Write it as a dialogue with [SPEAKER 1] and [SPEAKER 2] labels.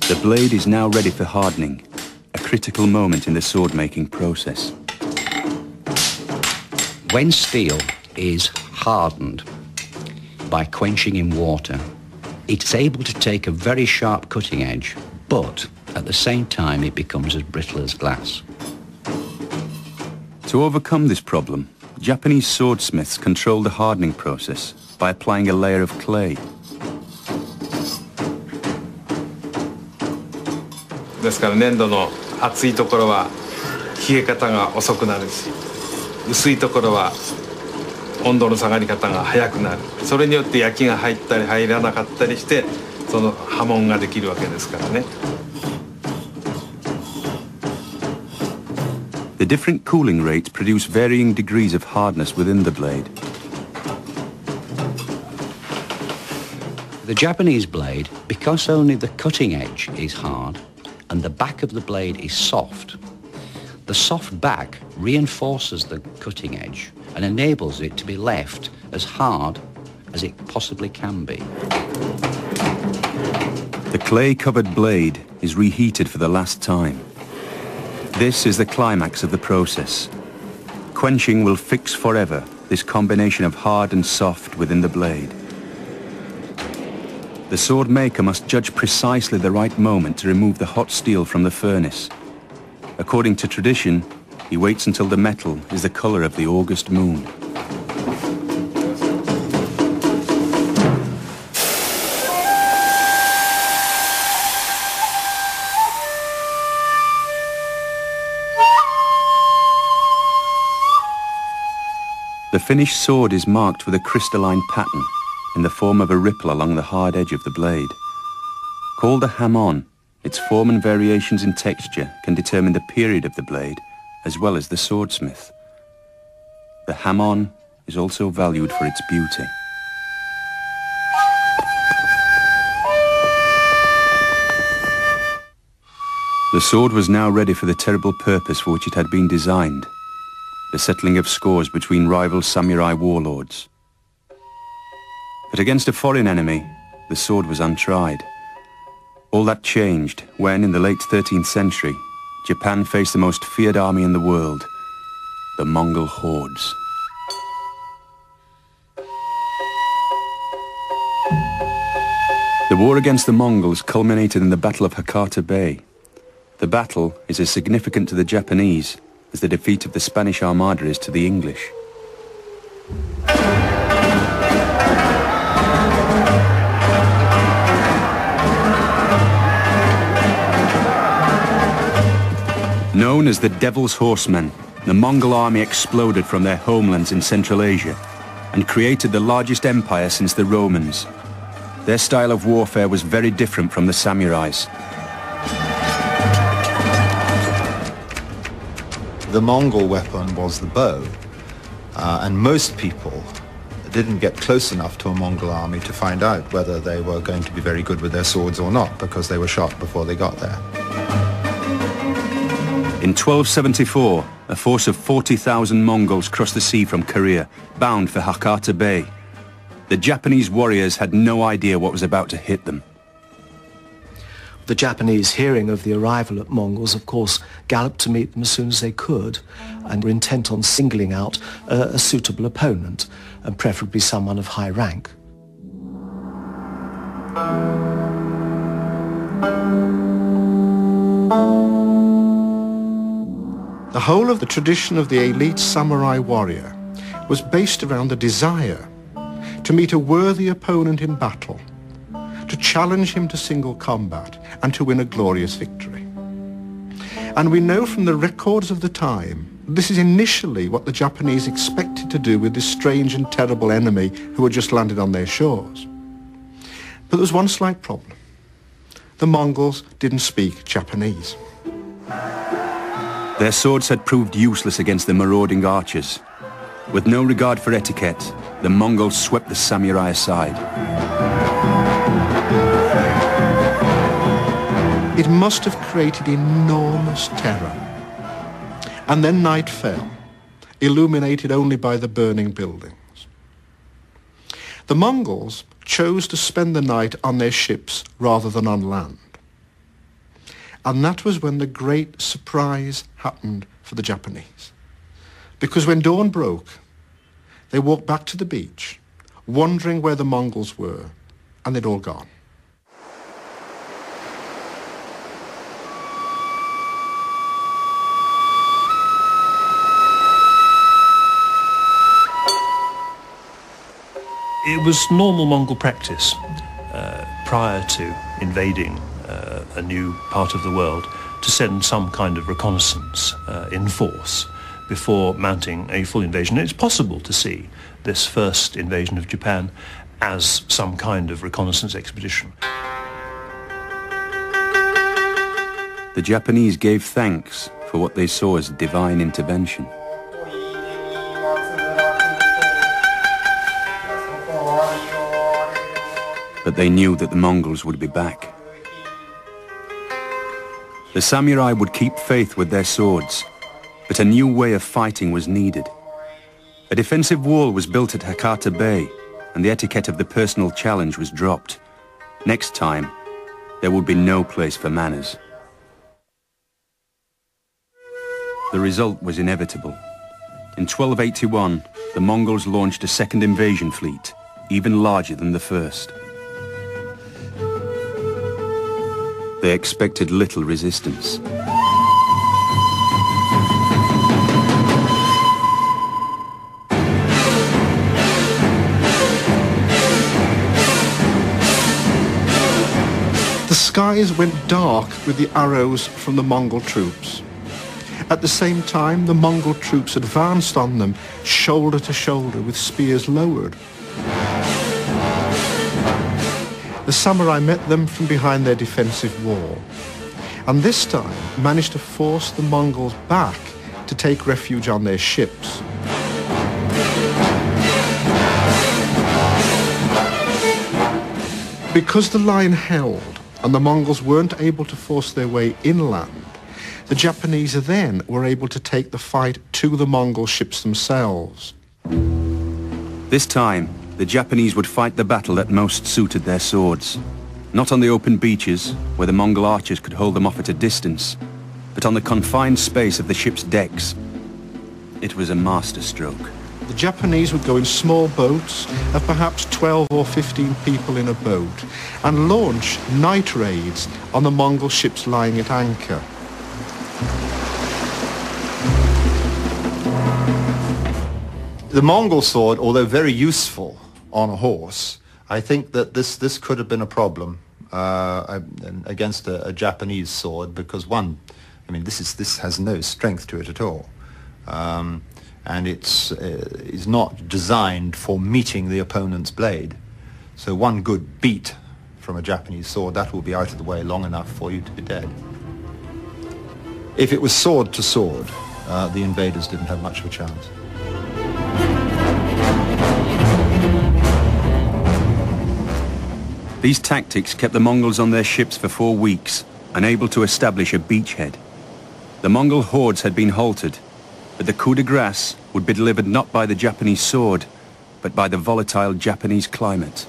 [SPEAKER 1] The blade is now ready for hardening, a critical moment in the sword-making process.
[SPEAKER 2] When steel is hardened by quenching in water, it's able to take a very sharp cutting edge, but at the same time it becomes as brittle as glass.
[SPEAKER 1] To overcome this problem, Japanese swordsmiths controlled the hardening process by applying a layer of clay.
[SPEAKER 3] ですから粘土の厚いところは冷え方が遅くなるし、薄いところは温度の下がり方が早くなる。それによって焼きが入ったり入らなかったりして、その波紋ができるわけですからね。
[SPEAKER 1] The different cooling rates produce varying degrees of hardness within the blade.
[SPEAKER 2] The Japanese blade, because only the cutting edge is hard and the back of the blade is soft, the soft back reinforces the cutting edge and enables it to be left as hard as it possibly can be.
[SPEAKER 1] The clay-covered blade is reheated for the last time. This is the climax of the process. Quenching will fix forever this combination of hard and soft within the blade. The sword maker must judge precisely the right moment to remove the hot steel from the furnace. According to tradition, he waits until the metal is the color of the August moon. The finished sword is marked with a crystalline pattern in the form of a ripple along the hard edge of the blade. Called a hamon, its form and variations in texture can determine the period of the blade as well as the swordsmith. The hamon is also valued for its beauty. The sword was now ready for the terrible purpose for which it had been designed, the settling of scores between rival samurai warlords. But against a foreign enemy, the sword was untried. All that changed when, in the late 13th century, Japan faced the most feared army in the world, the Mongol hordes. The war against the Mongols culminated in the Battle of Hakata Bay. The battle is as significant to the Japanese as the defeat of the Spanish Armada is to the English. Known as the Devil's Horsemen, the Mongol army exploded from their homelands in Central Asia and created the largest empire since the Romans. Their style of warfare was very different from the samurais.
[SPEAKER 4] The Mongol weapon was the bow, and most people didn't get close enough to a Mongol army to find out whether they were going to be very good with their swords or not, because they were shot before they got there.
[SPEAKER 1] In 1274, a force of 40,000 Mongols crossed the sea from Korea, bound for Hakata Bay. The Japanese warriors had no idea what was about to hit them.
[SPEAKER 5] The Japanese, hearing of the arrival of Mongols, of course, galloped to meet them as soon as they could and were intent on singling out a suitable opponent, and preferably someone of high rank.
[SPEAKER 6] The whole of the tradition of the elite samurai warrior was based around the desire to meet a worthy opponent in battle, to challenge him to single combat, and to win a glorious victory. And we know from the records of the time, this is initially what the Japanese expected to do with this strange and terrible enemy who had just landed on their shores. But there was one slight problem. The Mongols didn't speak Japanese.
[SPEAKER 1] Their swords had proved useless against the marauding archers. With no regard for etiquette, the Mongols swept the samurai aside.
[SPEAKER 6] It must have created enormous terror. And then night fell, illuminated only by the burning buildings. The Mongols chose to spend the night on their ships rather than on land. And that was when the great surprise happened for the Japanese. Because when dawn broke, they walked back to the beach, wondering where the Mongols were, and they'd all gone.
[SPEAKER 7] It was normal Mongol practice prior to invading a new part of the world to send some kind of reconnaissance in force before mounting a full invasion. It's possible to see this first invasion of Japan as some kind of reconnaissance expedition.
[SPEAKER 1] The Japanese gave thanks for what they saw as divine intervention. But they knew that the Mongols would be back. The samurai would keep faith with their swords, but a new way of fighting was needed. A defensive wall was built at Hakata Bay, and the etiquette of the personal challenge was dropped. Next time, there would be no place for manners. The result was inevitable. In 1281, the Mongols launched a second invasion fleet, even larger than the first. They expected little resistance.
[SPEAKER 6] The skies went dark with the arrows from the Mongol troops. At the same time, the Mongol troops advanced on them, shoulder to shoulder, with spears lowered. The samurai met them from behind their defensive wall, and this time managed to force the Mongols back to take refuge on their ships. Because the line held and the Mongols weren't able to force their way inland, the Japanese then were able to take the fight to the Mongol ships themselves.
[SPEAKER 1] This time, the Japanese would fight the battle that most suited their swords. Not on the open beaches, where the Mongol archers could hold them off at a distance, but on the confined space of the ship's decks. It was a masterstroke.
[SPEAKER 6] The Japanese would go in small boats of perhaps 12 or 15 people in a boat and launch night raids on the Mongol ships lying at anchor.
[SPEAKER 4] The Mongol sword, although very useful on a horse, I think that this could have been a problem against a Japanese sword, because one, I mean, this has no strength to it at all, and it's is not designed for meeting the opponent's blade. So one good beat from a Japanese sword, that will be out of the way long enough for you to be dead. If it was sword to sword, the invaders didn't have much of a chance.
[SPEAKER 1] These tactics kept the Mongols on their ships for 4 weeks, unable to establish a beachhead. The Mongol hordes had been halted, but the coup de grace would be delivered not by the Japanese sword, but by the volatile Japanese climate.